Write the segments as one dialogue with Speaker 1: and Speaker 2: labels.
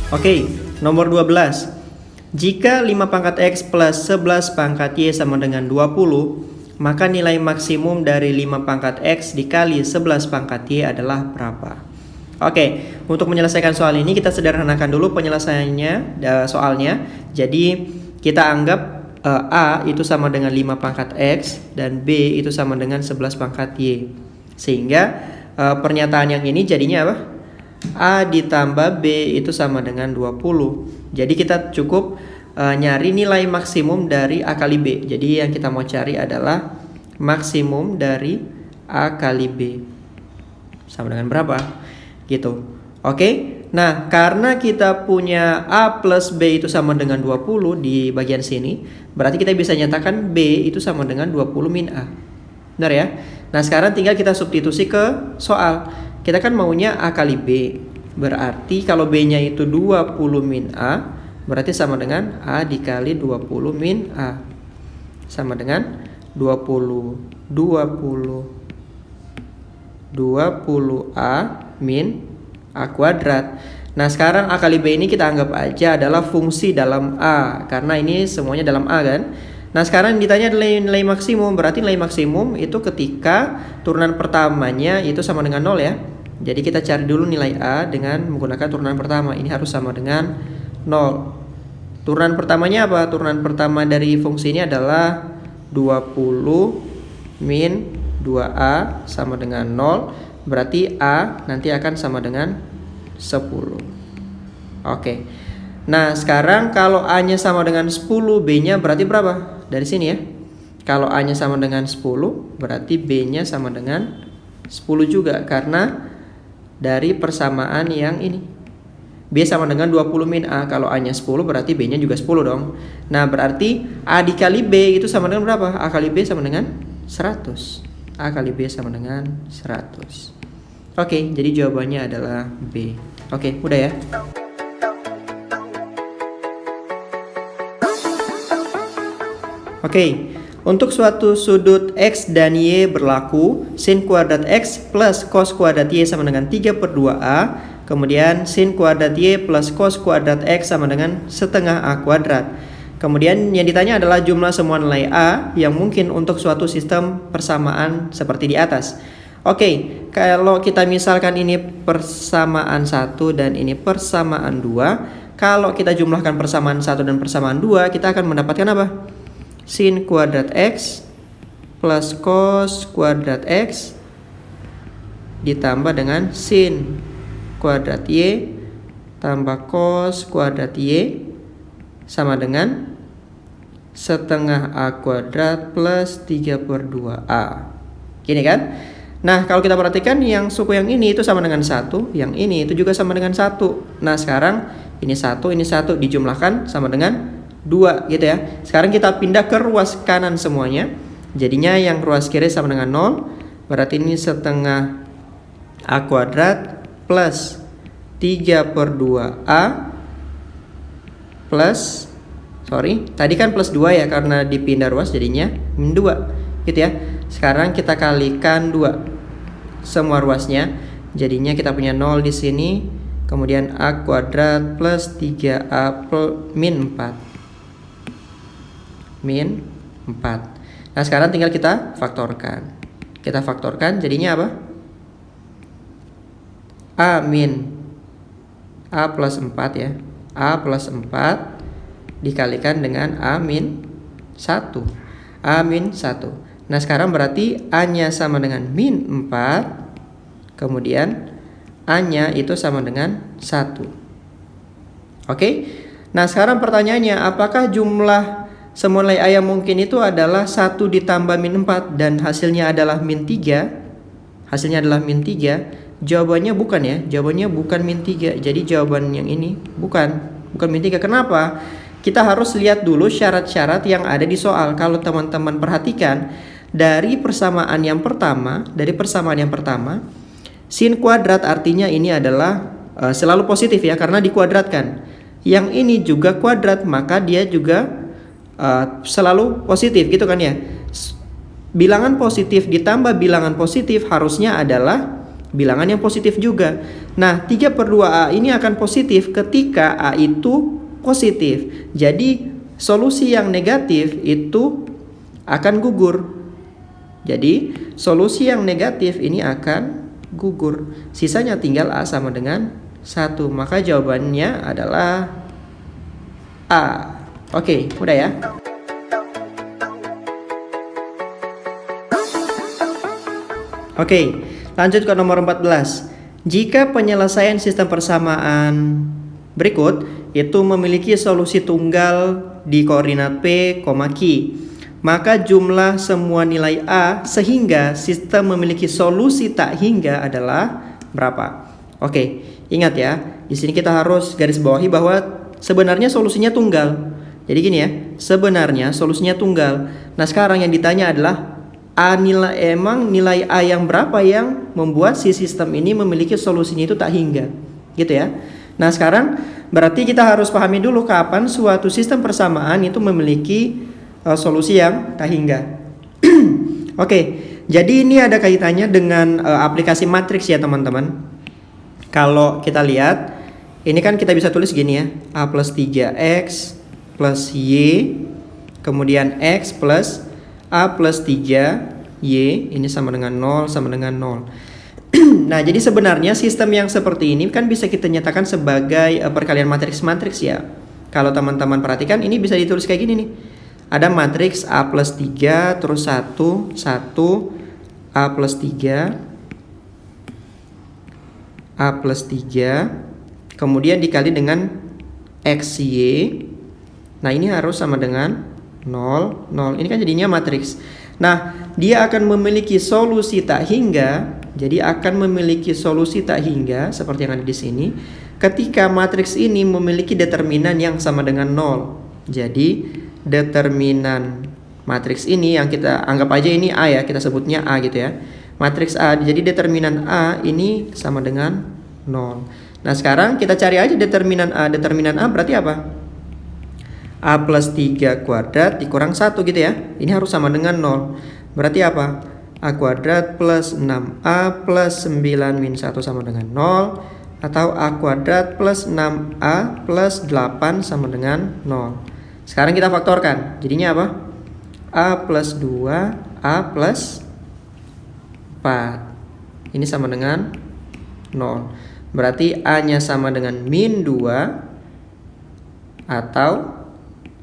Speaker 1: Oke, nomor 12. Jika 5 pangkat X plus 11 pangkat Y sama dengan 20, maka nilai maksimum dari 5 pangkat X dikali 11 pangkat Y adalah berapa? Oke, untuk menyelesaikan soal ini kita sederhanakan dulu penyelesaiannya soalnya. Jadi kita anggap A itu sama dengan 5 pangkat X dan B itu sama dengan 11 pangkat Y. Sehingga pernyataan yang ini jadinya apa? A ditambah B itu sama dengan 20. Jadi kita cukup nyari nilai maksimum dari A kali B. Jadi yang kita mau cari adalah maksimum dari A kali B. Sama dengan berapa? Gitu. Oke. Nah, karena kita punya A plus B itu sama dengan 20 di bagian sini, berarti kita bisa nyatakan B itu sama dengan 20 min A. Benar ya? Nah, sekarang tinggal kita substitusi ke soal. Kita kan maunya A kali B. Berarti kalau B-nya itu 20 min A, berarti sama dengan A dikali 20 min A. Sama dengan 20 A min A kuadrat. Nah, sekarang A kali B ini kita anggap aja adalah fungsi dalam A, karena ini semuanya dalam A kan. Nah, sekarang ditanya nilai maksimum. Berarti nilai maksimum itu ketika turunan pertamanya itu sama dengan 0 ya. Jadi kita cari dulu nilai A dengan menggunakan turunan pertama. Ini harus sama dengan 0. Turunan pertamanya apa? Turunan pertama dari fungsi ini adalah 20 min 2A sama dengan 0. Berarti A nanti akan sama dengan 10. Oke. Nah, sekarang kalau A-nya sama dengan 10, B-nya berarti berapa? Dari sini ya. Kalau A-nya sama dengan 10, berarti B-nya sama dengan 10 juga. Karena dari persamaan yang ini. B sama dengan 20 min A. Kalau A-nya 10, berarti B-nya juga 10 dong. Nah, berarti A dikali B itu sama dengan berapa? A kali B sama dengan 100. A kali B sama dengan 100. Oke, jadi jawabannya adalah B. Oke, udah ya. Oke, untuk suatu sudut X dan Y berlaku sin kuadrat X plus cos kuadrat Y sama dengan 3/2A. Kemudian sin kuadrat Y plus cos kuadrat X sama dengan setengah A kuadrat. Kemudian yang ditanya adalah jumlah semua nilai A yang mungkin untuk suatu sistem persamaan seperti di atas. Oke, kalau kita misalkan ini persamaan 1 dan ini persamaan 2. Kalau kita jumlahkan persamaan 1 dan persamaan 2, kita akan mendapatkan apa? Sin kuadrat X plus cos kuadrat X ditambah dengan sin kuadrat Y tambah cos kuadrat Y sama dengan setengah A kuadrat plus 3/2A. Gini kan? Nah, kalau kita perhatikan yang suku yang ini itu sama dengan 1, yang ini itu juga sama dengan 1. Nah, sekarang ini 1 dijumlahkan sama dengan 2 gitu ya. Sekarang kita pindah ke ruas kanan semuanya. Jadinya yang ruas kiri sama dengan 0. Berarti ini setengah A kuadrat plus 3/2A plus tadi kan plus 2 ya, karena dipindah ruas jadinya min 2 gitu ya. Sekarang kita kalikan 2 semua ruasnya. Jadinya kita punya 0 di sini. Kemudian A kuadrat plus 3A min 4. Min 4. Nah, sekarang tinggal kita faktorkan. Kita faktorkan jadinya apa? A plus 4 ya. A plus 4 dikalikan dengan A min 1. A min 1. Nah, sekarang berarti A-nya sama dengan min 4. Kemudian A-nya itu sama dengan 1. Oke? Nah, sekarang pertanyaannya, apakah jumlah semua nilai A yang mungkin itu adalah 1 ditambah min 4 dan hasilnya adalah min 3? Hasilnya adalah min 3. Jawabannya bukan ya. Jawabannya bukan min 3. Jadi jawaban yang ini bukan min 3. Kenapa? Kita harus lihat dulu syarat-syarat yang ada di soal. Kalau teman-teman perhatikan dari persamaan yang pertama, sin kuadrat artinya ini adalah selalu positif ya, karena dikuadratkan. Yang ini juga kuadrat, maka dia juga selalu positif gitu kan ya. bilangan positif ditambah bilangan positif harusnya adalah bilangan yang positif juga. Nah, 3/2A ini akan positif ketika A itu positif. Jadi, solusi yang negatif itu akan gugur. Jadi, solusi yang negatif ini akan gugur. Sisanya tinggal A sama dengan 1. Maka jawabannya adalah A. Oke, udah ya. Oke, lanjut ke nomor 14. Jika penyelesaian sistem persamaan berikut itu memiliki solusi tunggal di koordinat P, Q, maka jumlah semua nilai A sehingga sistem memiliki solusi tak hingga adalah berapa? Oke, ingat ya, di sini kita harus garis bawahi bahwa sebenarnya solusinya tunggal. Jadi gini ya, sebenarnya solusinya tunggal. Nah, sekarang yang ditanya adalah nilai A yang berapa yang membuat si sistem ini memiliki solusinya itu tak hingga, gitu ya. Nah, sekarang berarti kita harus pahami dulu kapan suatu sistem persamaan itu memiliki solusi yang tak hingga. Oke, jadi ini ada kaitannya dengan aplikasi matriks ya teman-teman. Kalau kita lihat, ini kan kita bisa tulis gini ya, A plus 3X plus Y, kemudian X plus A plus 3Y, ini sama dengan 0, sama dengan 0. Nah, jadi sebenarnya sistem yang seperti ini kan bisa kita nyatakan sebagai perkalian matriks-matriks ya. Kalau teman-teman perhatikan, ini bisa ditulis kayak gini nih. Ada matriks A plus 3, terus 1, 1, A plus 3, A plus 3, kemudian dikali dengan XY. Nah, ini harus sama dengan 0, 0. Ini kan jadinya matriks. Nah, dia akan memiliki solusi tak hingga. Jadi akan memiliki solusi tak hingga seperti yang ada di sini ketika matriks ini memiliki determinan yang sama dengan 0. Jadi determinan matriks ini yang kita anggap aja ini A ya, kita sebutnya A gitu ya. Matriks A, jadi determinan A ini sama dengan 0. Nah, sekarang kita cari aja determinan A. Determinan A berarti apa? A plus 3 kuadrat dikurang 1 gitu ya. Ini harus sama dengan 0. Berarti apa? A kuadrat plus 6A plus 9 min 1 sama dengan 0. Atau A kuadrat plus 6A plus 8 sama dengan 0. Sekarang kita faktorkan. Jadinya apa? A plus 2, A plus 4. Ini sama dengan 0. Berarti A-nya sama dengan min 2 atau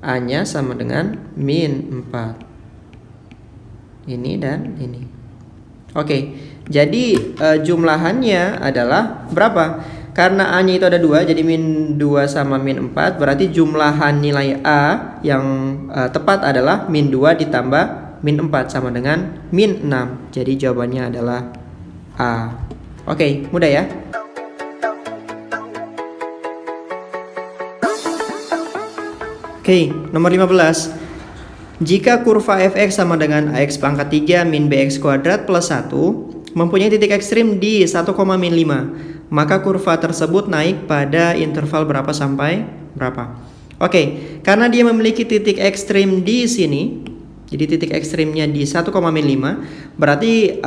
Speaker 1: A-nya sama dengan min 4. Ini dan ini. Oke, jadi jumlahannya adalah berapa? Karena A-nya itu ada 2, jadi min 2 sama min 4. Berarti jumlahan nilai A yang tepat adalah min 2 ditambah min 4 sama dengan min 6. Jadi jawabannya adalah A. Oke, mudah ya? Oke, nomor 15. Jika kurva fx sama dengan ax pangkat 3 min bx kuadrat plus 1 mempunyai titik ekstrim di 1, min 5, maka kurva tersebut naik pada interval berapa sampai berapa? Oke, karena dia memiliki titik ekstrim di sini, jadi titik ekstrimnya di 1, min 5, berarti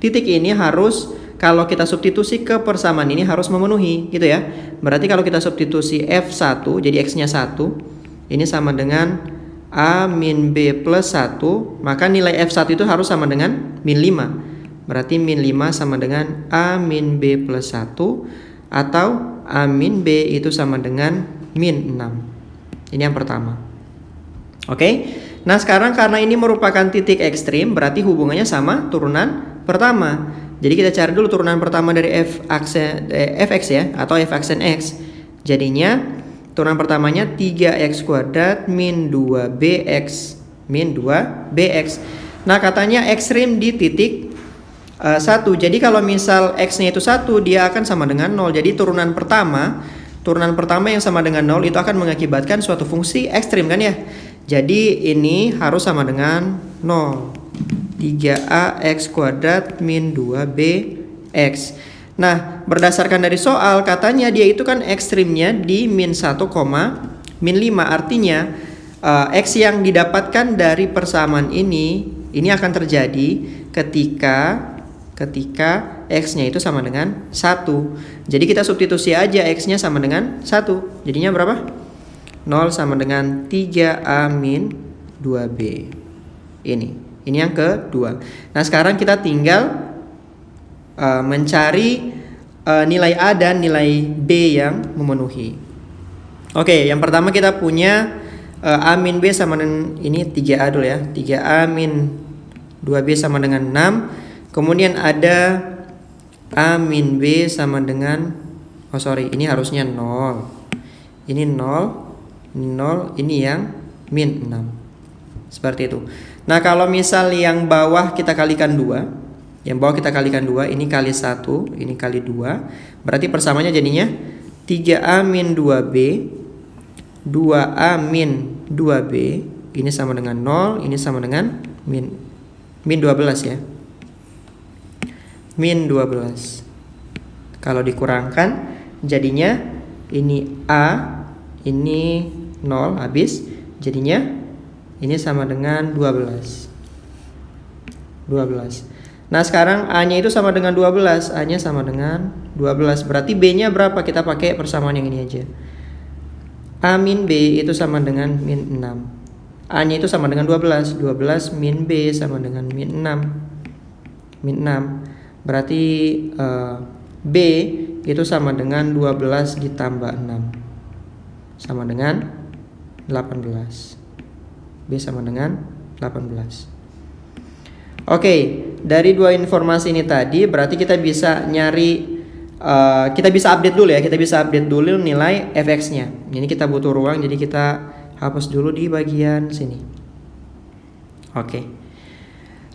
Speaker 1: titik ini harus, kalau kita substitusi ke persamaan ini harus memenuhi gitu ya. Berarti kalau kita substitusi F1 jadi X-nya 1, ini sama dengan A min B plus 1, maka nilai F1 itu harus sama dengan min 5. Berarti min 5 sama dengan A min B plus 1, atau A min B itu sama dengan min 6. Ini yang pertama. Oke. Nah, sekarang karena ini merupakan titik ekstrim, berarti hubungannya sama turunan pertama. Jadi kita cari dulu turunan pertama dari fx ya, atau f aksen x. Jadinya turunan pertamanya 3x kuadrat min 2bx min 2bx. Nah, katanya ekstrim di titik 1. Jadi kalau misal x-nya itu 1, dia akan sama dengan 0. Jadi turunan pertama yang sama dengan 0 itu akan mengakibatkan suatu fungsi ekstrim kan ya. Jadi ini harus sama dengan 0. 3ax kuadrat min 2bx. Nah, berdasarkan dari soal katanya dia itu kan ekstrimnya di min 1, min 5. Artinya x yang didapatkan dari persamaan ini Ini akan terjadi ketika X-nya itu sama dengan 1. Jadi kita substitusi aja X-nya sama dengan 1. Jadinya berapa? 0 sama dengan 3A min 2B. Ini yang kedua. Nah sekarang kita tinggal mencari nilai A dan nilai B yang memenuhi. Oke, yang pertama kita punya A min B sama dengan ini 3A dulu ya. 3A min 2B sama dengan 6. Kemudian ada A min B sama dengan ini harusnya 0. Ini 0, ini 0, ini yang min 6. Seperti itu. Nah, kalau misal yang bawah kita kalikan 2, ini kali 1, ini kali 2, berarti persamanya jadinya 3A min 2B, 2A min 2B, ini sama dengan 0, ini sama dengan min 12 ya. Min 12. Kalau dikurangkan jadinya ini A, ini 0 habis, jadinya ini sama dengan 12. Nah sekarang A-nya itu sama dengan 12, A-nya sama dengan 12. Berarti B-nya berapa? Kita pakai persamaan yang ini aja. A min B itu sama dengan min 6. A-nya itu sama dengan 12. 12 min B sama dengan min 6. Min 6. Berarti B itu sama dengan 12 ditambah 6. Sama dengan 18. B sama dengan 18. Oke, dari dua informasi ini tadi berarti kita bisa nyari, kita bisa update dulu ya. Kita bisa update dulu nilai fx-nya. Ini kita butuh ruang, jadi kita hapus dulu di bagian sini. Oke.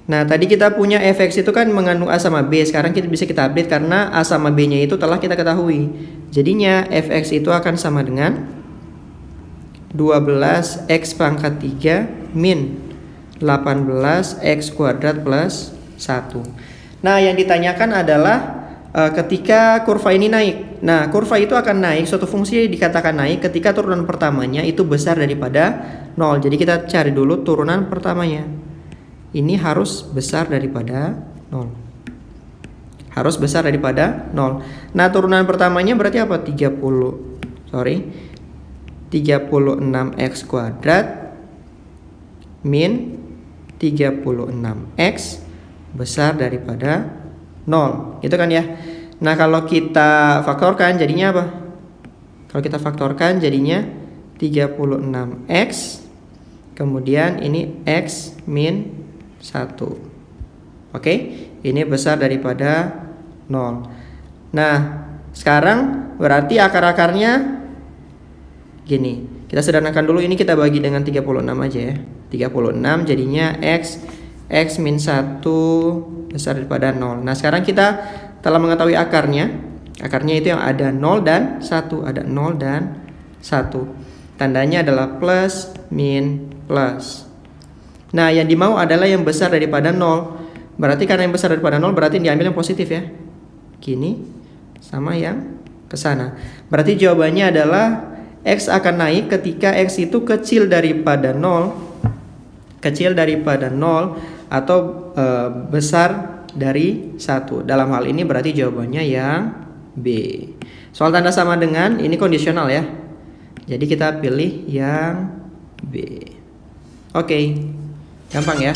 Speaker 1: Nah, tadi kita punya fx itu kan mengandung A sama B. Sekarang kita bisa update karena A sama B-nya itu telah kita ketahui. Jadinya fx itu akan sama dengan 12x pangkat 3 min 18x kuadrat plus 1. Nah, yang ditanyakan adalah ketika kurva ini naik. Nah, kurva itu akan naik, suatu fungsi dikatakan naik ketika turunan pertamanya itu besar daripada 0. Jadi kita cari dulu turunan pertamanya. Ini harus besar daripada 0. Harus besar daripada 0. Nah, turunan pertamanya berarti apa? 36x kuadrat min 36x besar daripada 0. Itu kan ya. Nah, kalau kita faktorkan jadinya apa? Kalau kita faktorkan jadinya 36x. Kemudian ini x min 1. Oke, ini besar daripada 0. Nah, sekarang berarti akar-akarnya gini. Kita sederhanakan dulu, ini kita bagi dengan 36 aja ya. 36 jadinya x min 1 besar daripada 0. Nah, sekarang kita telah mengetahui akarnya. Akarnya itu yang ada 0 dan 1. Ada 0 dan 1. Tandanya adalah plus, min, plus. Nah, yang dimau adalah yang besar daripada 0. Berarti karena yang besar daripada 0 berarti diambil yang positif ya. Gini sama yang ke sana. Berarti jawabannya adalah X akan naik ketika X itu kecil daripada 0. Kecil daripada 0 atau besar dari 1. Dalam hal ini berarti jawabannya yang B. Soal tanda sama dengan ini kondisional ya. Jadi kita pilih yang B. Oke. Gampang ya.